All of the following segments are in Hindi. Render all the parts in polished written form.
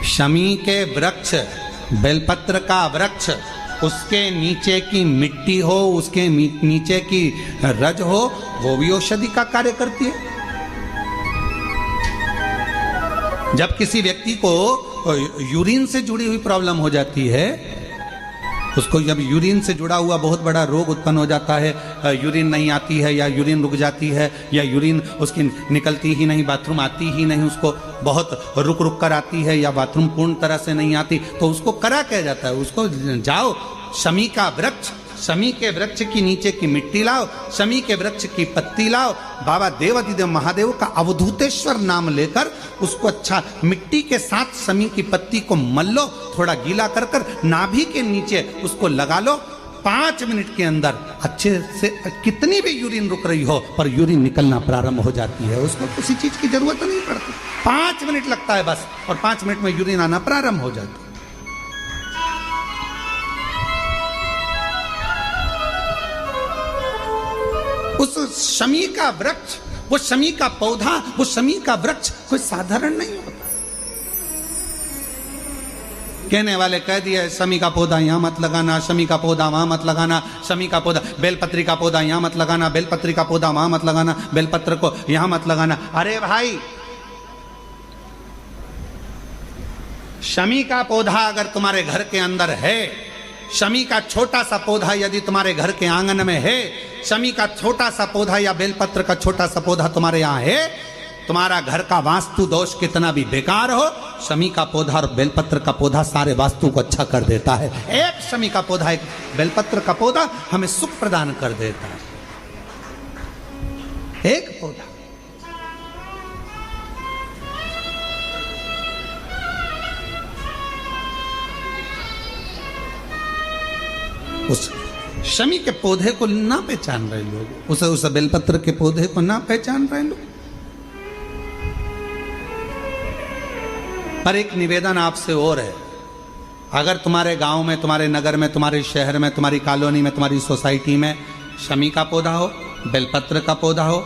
शमी के वृक्ष, बेलपत्र का वृक्ष, उसके नीचे की मिट्टी हो, उसके नीचे की रज हो, वो भी औषधि का कार्य करती है। जब किसी व्यक्ति को यूरिन से जुड़ी हुई प्रॉब्लम हो जाती है, उसको जब यूरिन से जुड़ा हुआ बहुत बड़ा रोग उत्पन्न हो जाता है, यूरिन नहीं आती है या यूरिन रुक जाती है या यूरिन उसकी निकलती ही नहीं, बाथरूम आती ही नहीं, उसको बहुत रुक रुक कर आती है या बाथरूम पूर्ण तरह से नहीं आती, तो उसको करा क्या जाता है? उसको जाओ शमी का वृक्ष, शमी के वृक्ष की नीचे की मिट्टी लाओ, शमी के वृक्ष की पत्ती लाओ, बाबा देवाधिदेव महादेव का अवधूतेश्वर नाम लेकर उसको अच्छा मिट्टी के साथ शमी की पत्ती को मल लो, थोड़ा गीला कर कर नाभि के नीचे उसको लगा लो। 5 मिनट के अंदर अच्छे से कितनी भी यूरिन रुक रही हो पर यूरिन निकलना प्रारंभ हो जाती है, उसको किसी चीज की जरूरत नहीं पड़ती। 5 मिनट लगता है बस, और 5 मिनट में यूरिन आना प्रारंभ हो जाती है। उस शमी का वृक्ष, वो शमी का पौधा, वो शमी का वृक्ष कोई साधारण नहीं होता। कहने वाले कह दिए शमी का पौधा यहां मत लगाना, शमी का पौधा वहां मत लगाना, शमी का पौधा, बेलपत्री का पौधा यहां मत लगाना, बेलपत्री का पौधा वहां मत लगाना, बेलपत्र को यहां मत लगाना। अरे भाई, शमी का पौधा अगर तुम्हारे घर के अंदर है, शमी का छोटा सा पौधा यदि तुम्हारे घर के आंगन में है, शमी का छोटा सा पौधा या बेलपत्र का छोटा सा पौधा तुम्हारे यहाँ है, तुम्हारा घर का वास्तु दोष कितना भी बेकार हो, शमी का पौधा और बेलपत्र का पौधा सारे वास्तु को अच्छा कर देता है। एक शमी का पौधा, एक बेलपत्र का पौधा हमें सुख प्रदान कर देता है। एक पौधा। उस शमी के पौधे को ना पहचान रहे लोग, उस बेलपत्र के पौधे को ना पहचान रहे लोग। पर एक निवेदन आपसे और है, अगर तुम्हारे गांव में, तुम्हारे नगर में, तुम्हारे शहर में, तुम्हारी कॉलोनी में, तुम्हारी सोसाइटी में शमी का पौधा हो, बेलपत्र का पौधा हो,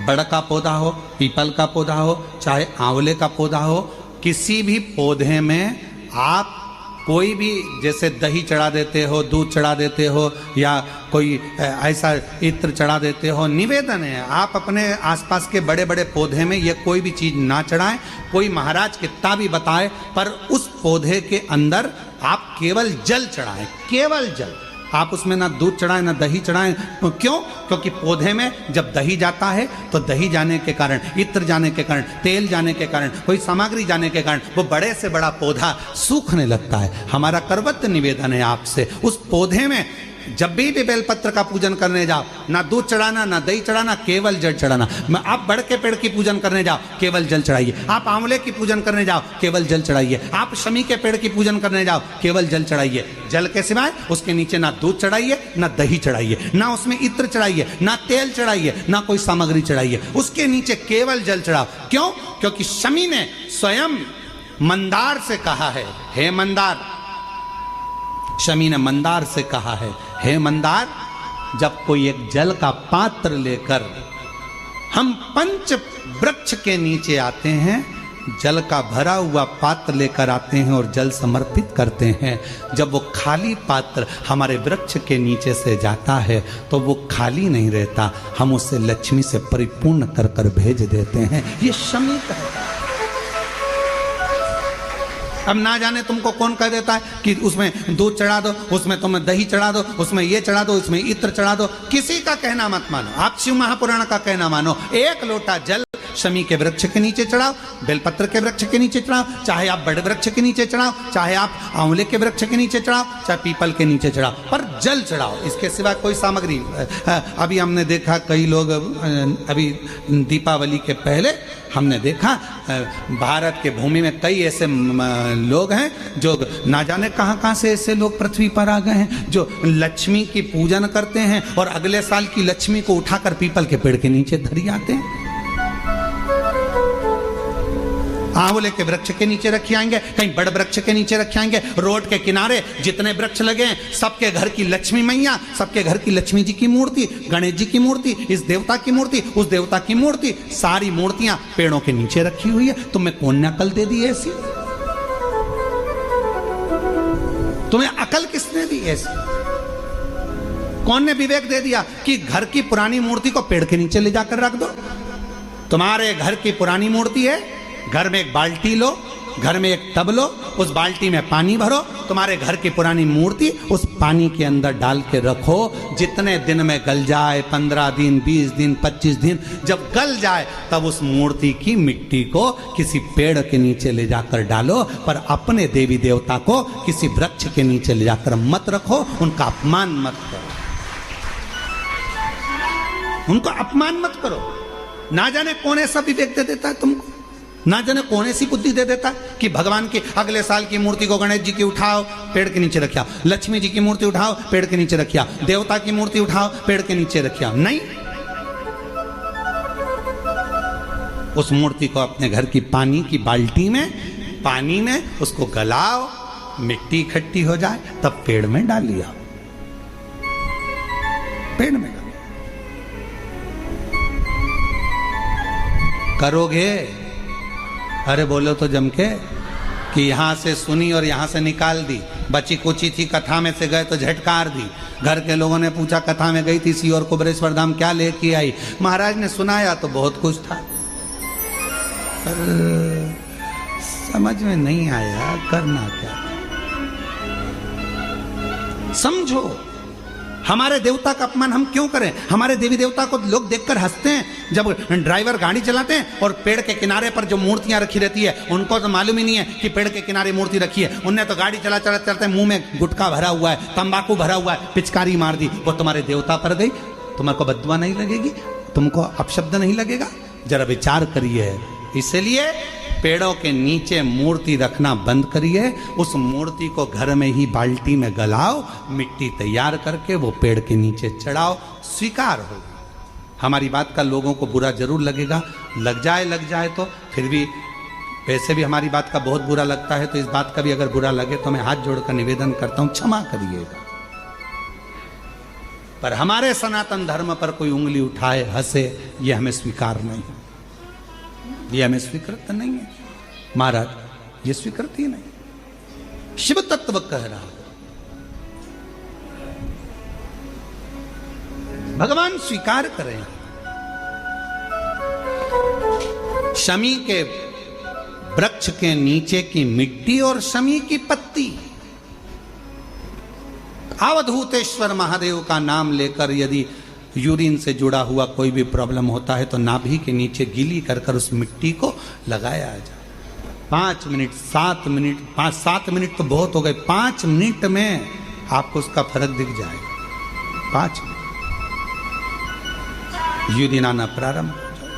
बड़ का पौधा हो, पीपल का पौधा हो, चाहे आंवले का पौधा हो, किसी भी पौधे में आप कोई भी, जैसे दही चढ़ा देते हो, दूध चढ़ा देते हो, या कोई ऐसा इत्र चढ़ा देते हो, निवेदन है आप अपने आसपास के बड़े बड़े पौधे में ये कोई भी चीज ना चढ़ाएं। कोई महाराज कितना भी बताए, पर उस पौधे के अंदर आप केवल जल चढ़ाएं, केवल जल। आप उसमें ना दूध चढ़ाएं ना दही चढ़ाएं। क्यों? क्योंकि पौधे में जब दही जाता है तो दही जाने के कारण, इत्र जाने के कारण, तेल जाने के कारण, कोई सामग्री जाने के कारण वो बड़े से बड़ा पौधा सूखने लगता है। हमारा करवत्त निवेदन है आपसे, उस पौधे में जब भी बेलपत्र का पूजन करने जाओ, ना दूध चढ़ाना ना दही चढ़ाना, केवल जल चढ़ाना। आप बड़ के पेड़ की पूजन करने जाओ, केवल जल चढ़ाइए। आप आंवले की पूजन करने जाओ, केवल जल चढ़ाइए। आप शमी के पेड़ की पूजन करने जाओ, केवल जल चढ़ाइए। जल के सिवाय उसके नीचे ना दूध चढ़ाइए ना दही चढ़ाइए, ना उसमें इत्र चढ़ाइए, ना तेल चढ़ाइए, ना कोई सामग्री चढ़ाइए। उसके नीचे केवल जल चढ़ाओ। क्यों? क्योंकि शमी ने स्वयं मंदार से कहा है, हे मंदार, शमी ने मंदार से कहा है, हे मंदार, जब कोई एक जल का पात्र लेकर हम पंच वृक्ष के नीचे आते हैं, जल का भरा हुआ पात्र लेकर आते हैं और जल समर्पित करते हैं, जब वो खाली पात्र हमारे वृक्ष के नीचे से जाता है तो वो खाली नहीं रहता, हम उसे लक्ष्मी से परिपूर्ण कर कर भेज देते हैं। ये शमी कहता है। अब ना जाने तुमको कौन कह देता है कि उसमें दूध चढ़ा दो, उसमें तुम दही चढ़ा दो, उसमें ये चढ़ा दो, उसमें इत्र चढ़ा दो। किसी का कहना मत मानो, आप शिव महापुराण का कहना मानो। एक लोटा जल शमी के वृक्ष के नीचे चढ़ाओ, बेलपत्र के वृक्ष के नीचे चढ़ाओ, चाहे आप बड़े वृक्ष के नीचे चढ़ाओ, चाहे आप आंवले के वृक्ष के नीचे चढ़ाओ, चाहे पीपल के नीचे चढ़ाओ, पर जल चढ़ाओ। इसके सिवा कोई सामग्री। अभी हमने देखा कई लोग, अभी दीपावली के पहले हमने देखा भारत के भूमि में कई ऐसे लोग हैं जो ना जाने कहां कहां से ऐसे लोग पृथ्वी पर आ गए हैं, जो लक्ष्मी की पूजन करते हैं और अगले साल की लक्ष्मी को उठाकर पीपल के पेड़ के नीचे धरी आते हैं। आंवले के वृक्ष के नीचे रखे आएंगे, कहीं बड़ वृक्ष के नीचे रखे आएंगे। रोड के किनारे जितने वृक्ष लगे हैं, सबके घर की लक्ष्मी मैया, सबके घर की लक्ष्मी जी की मूर्ति, गणेश जी की मूर्ति, इस देवता की मूर्ति, उस देवता की मूर्ति, सारी मूर्तियां पेड़ों के नीचे रखी हुई है। तुम्हें कौन नकल दे दी ऐसी? तुम्हें अकल किसने दी ऐसी? कौन ने विवेक दे दिया कि घर की पुरानी मूर्ति को पेड़ के नीचे ले जाकर रख दो? तुम्हारे घर की पुरानी मूर्ति है, घर में एक बाल्टी लो, घर में एक टब लो, उस बाल्टी में पानी भरो, तुम्हारे घर की पुरानी मूर्ति उस पानी के अंदर डाल के रखो। जितने दिन में गल जाए, 15 दिन, 20 दिन, 25 दिन, जब गल जाए तब उस मूर्ति की मिट्टी को किसी पेड़ के नीचे ले जाकर डालो, पर अपने देवी देवता को किसी वृक्ष के नीचे ले जाकर मत रखो, उनका अपमान मत करो, उनको अपमान मत करो। ना जाने कौन ऐसा विवेक दे देता है तुमको, ना जाने कौन ऐसी बुद्धि दे देता है कि भगवान की अगले साल की मूर्ति को गणेश जी की उठाओ, पेड़ के नीचे रखिया, लक्ष्मी जी की मूर्ति उठाओ, पेड़ के नीचे रखिया, देवता की मूर्ति उठाओ, पेड़ के नीचे रखिया। नहीं, उस मूर्ति को अपने घर की पानी की बाल्टी में, पानी में उसको गलाओ, मिट्टी इकट्ठी हो जाए, तब पेड़ में डालिया, पेड़ में डालिया। करोगे? अरे बोलो तो जम के कि यहां से सुनी और यहां से निकाल दी, बची कुची थी, कथा में से गए तो झटकार दी। घर के लोगों ने पूछा कथा में गई थी सी और कुबरेश्वर धाम क्या लेके आई? महाराज ने सुनाया तो बहुत कुछ था, पर समझ में नहीं आया करना क्या। समझो, हमारे देवता का अपमान हम क्यों करें? हमारे देवी देवता को लोग देखकर हंसते हैं। जब ड्राइवर गाड़ी चलाते हैं और पेड़ के किनारे पर जो मूर्तियां रखी रहती है, उनको तो मालूम ही नहीं है कि पेड़ के किनारे मूर्ति रखी है। उनने तो गाड़ी चला चला चलते मुंह में गुटखा भरा हुआ है, तंबाकू भरा हुआ है, पिचकारी मार दी, वो तुम्हारे देवता पर गई। तुम्हारे को बददुआ नहीं लगेगी? तुमको अपशब्द नहीं लगेगा? जरा विचार करिए। इसलिए पेड़ों के नीचे मूर्ति रखना बंद करिए, उस मूर्ति को घर में ही बाल्टी में गलाओ, मिट्टी तैयार करके वो पेड़ के नीचे चढ़ाओ, स्वीकार होगा। हमारी बात का लोगों को बुरा जरूर लगेगा, लग जाए तो फिर भी, वैसे भी हमारी बात का बहुत बुरा लगता है, तो इस बात का भी अगर बुरा लगे तो मैं हाथ जोड़कर निवेदन करता हूं, क्षमा करिएगा। पर हमारे सनातन धर्म पर कोई उंगली उठाए, हंसे, ये हमें स्वीकार नहीं, ये हमें स्वीकृत नहीं है महाराज, ये स्वीकृत ही नहीं। शिव तत्व कह रहा, भगवान स्वीकार करें। शमी के वृक्ष के नीचे की मिट्टी और शमी की पत्ती, अवधूतेश्वर महादेव का नाम लेकर यदि यूरिन से जुड़ा हुआ कोई भी प्रॉब्लम होता है तो नाभि के नीचे गीली कर कर उस मिट्टी को लगाया जाए। 5 मिनट, 7 मिनट, 5-7 मिनट तो बहुत हो गए, 5 मिनट में आपको उसका फर्क दिख जाएगा। 5 मिनट यूरिन आना प्रारंभ हो जाए।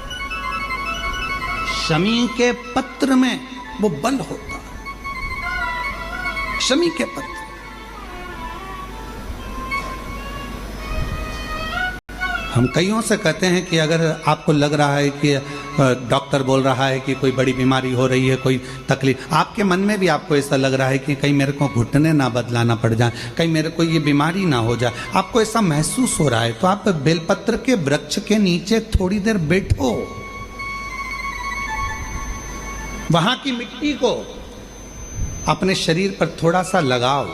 शमी के पत्र में वो बल होता है, शमी के पत्र। हम कईयों से कहते हैं कि अगर आपको लग रहा है कि डॉक्टर बोल रहा है कि कोई बड़ी बीमारी हो रही है, कोई तकलीफ, आपके मन में भी आपको ऐसा लग रहा है कि कहीं मेरे को घुटने ना बदलाना पड़ जाए, कहीं मेरे को ये बीमारी ना हो जाए, आपको ऐसा महसूस हो रहा है, तो आप बेलपत्र के वृक्ष के नीचे थोड़ी देर बैठो, वहां की मिट्टी को अपने शरीर पर थोड़ा सा लगाओ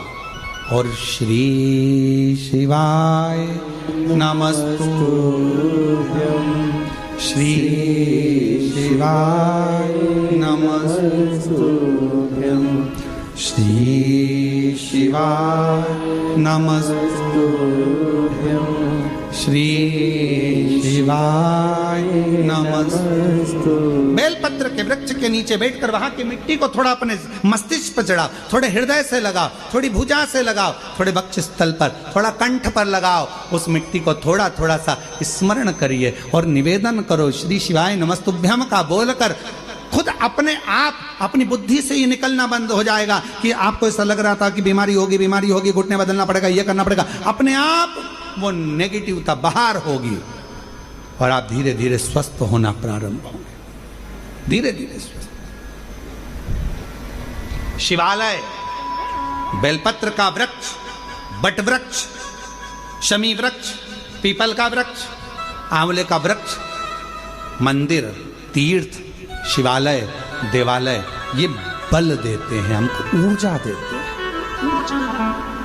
और श्री शिवाय नमस्तुभ्यं, श्री शिवाय नमस्तुभ्यं, श्री शिवाय नमस्तुभ्यं, श्री शिवाय नमस्तुभ्यं। बेलपत्र के वृक्ष के नीचे बैठकर वहां की मिट्टी को थोड़ा अपने मस्तिष्क पर चढ़ाओ, थोड़े हृदय से लगाओ, थोड़ी भुजा से लगाओ, थोड़े वक्ष स्थल पर, थोड़ा कंठ पर लगाओ, उस मिट्टी को थोड़ा थोड़ा सा स्मरण करिए और निवेदन करो श्री शिवाय नमस्तुभ्यम का बोलकर। खुद अपने आप अपनी बुद्धि से ही निकलना बंद हो जाएगा कि आपको ऐसा लग रहा था कि बीमारी होगी, घुटने बदलना पड़ेगा, ये करना पड़ेगा, अपने आप वो नेगेटिवता बाहर होगी और आप धीरे धीरे स्वस्थ होना प्रारंभ होंगे, धीरे धीरे स्वस्थ। शिवालय, बेलपत्र का वृक्ष, बट वृक्ष, शमी वृक्ष, पीपल का वृक्ष, आंवले का वृक्ष, मंदिर, तीर्थ, शिवालय, देवालय, ये बल देते हैं, हमको ऊर्जा देते हैं। ऊर्जा